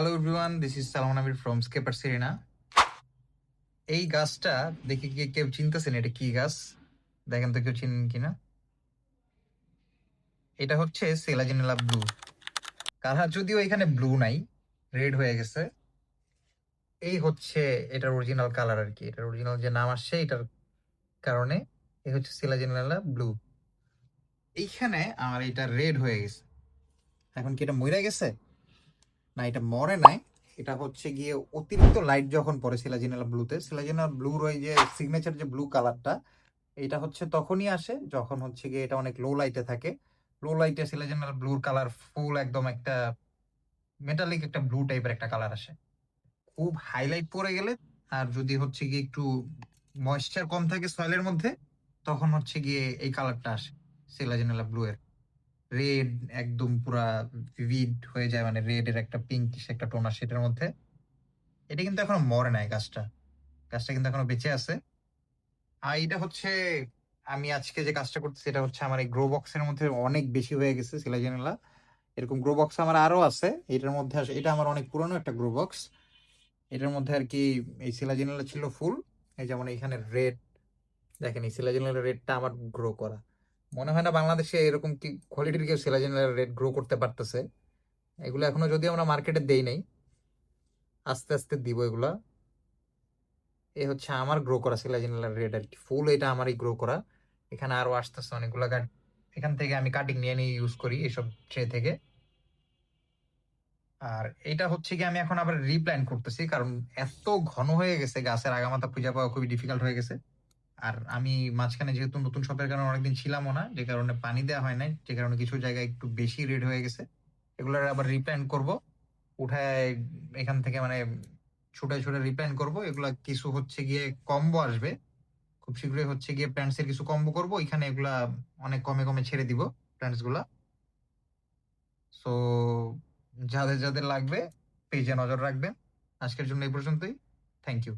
Hello everyone, this is Salman Amir from স্কেপার সেরিনা। এই গাছটা দেখে কি কেউ চিনতেছেন? এটা কি গাছ? দেখেন তো কেউ চিনেন কিনা। এটা হচ্ছে সেলাজিনেলা ব্লু। কালার যদিও এখানে ব্লু নাই, রেড হয়ে গেছে। এই হচ্ছে এটার অরিজিনাল কালার আর কি। এটার অরিজিনাল যে নাম আসছে এটার কারণে এই হচ্ছে সেলাজিনেলা ব্লু। এইখানে আমার এটা রেড হয়ে গেছে। এখন কি এটা মরে গেছে? না, এটা মরে নাই। এটা হচ্ছে গিয়ে অতিরিক্ত লাইট যখন পড়ে সিলাজিনাল ব্লুতে, সিলাজিনাল ব্লুর ওই যে সিগনেচার যে ব্লু কালারটা, এটা হচ্ছে তখনই আসে যখন হচ্ছে গিয়ে এটা অনেক লো লাইটে থাকে। লো লাইটে সিলাজিনাল ব্লুর কালার ফুল একদম একটা মেটালিক একটা ব্লু টাইপের একটা কালার আসে। খুব হাইলাইট পড়ে গেলে আর যদি হচ্ছে গিয়ে একটু ময়েশ্চার কম থাকে সয়েলের মধ্যে, তখন হচ্ছে গিয়ে এই কালারটা আসে সিলাজিনাল ব্লু এর। রেড একদম পুরা ভিভিড হয়ে যায়, মানে রেড এর একটা পিঙ্কিশ একটা টোন আসে এটার মধ্যে। এটা কিন্তু এখনো মরে নাই গাছটা, গাছটা কিন্তু এখনো বেঁচে আছে। আর এটা হচ্ছে আমি আজকে যে কাজটা করতেছি এটা হচ্ছে আমার এই গ্রো বক্সের মধ্যে অনেক বেশি হয়ে গেছে সিলাজেনেলা। এরকম গ্রো বক্স আমার আরো আছে, এটার মধ্যে এটা আমার অনেক পুরনো একটা গ্রো বক্স। এটার মধ্যে আর কি এই সিলাজেনেলা ছিল ফুল। এই যেমন এখানে রেড, দেখেন এই সিলাজেনেলা রেডটা আমার গ্রো করা। মনে হয় না বাংলাদেশে এরকম কি কোয়ালিটির কেউ সিলাজেনেলা রেড গ্রো করতে পারতেছে। এগুলো এখনো যদি আমরা মার্কেটে দেই নাই, আস্তে আস্তে দিব এগুলা। এই হচ্ছে আমার গ্রো করা সিলাজিনাল রেড আর কি, ফুল এটা আমারই গ্রো করা। এখানে আরো আসতেছে অনেকগুলা গাছ, এখান থেকে আমি কাটিং নিয়ে নিয়ে ইউজ করি এইসব ট্রে থেকে। আর এটা হচ্ছে কি আমি এখন আবার রিপ্ল্যান্ট করতেছি, কারণ এত ঘন হয়ে গেছে গাছের আগামাথা খুঁজে পাওয়া খুবই ডিফিকাল্ট হয়ে গেছে। আর আমি মাঝখানে যেহেতু নতুন শপের কারণে অনেকদিন ছিলামও না, যে কারণে পানি দেওয়া হয় নাই, যে কারণে কিছু জায়গায় একটু বেশি রেড হয়ে গেছে। এগুলোর আবার রিপ্ল্যান্ট করব, উঠায় এখান থেকে মানে ছুটায় ছুটায় রিপ্ল্যান্ট করব। এগুলা কিছু হচ্ছে গিয়ে কম্বো আসবে খুব শীঘ্রই, হচ্ছে গিয়ে প্ল্যান্টস এর কিছু কম্বো করব এখানে, এগুলা অনেক কমে কমে ছেড়ে দিব প্ল্যান্টস গুলা। সো যাদের যাদের লাগবে পেজে নজর রাখবেন। আজকের জন্য এই পর্যন্তই। Thank you.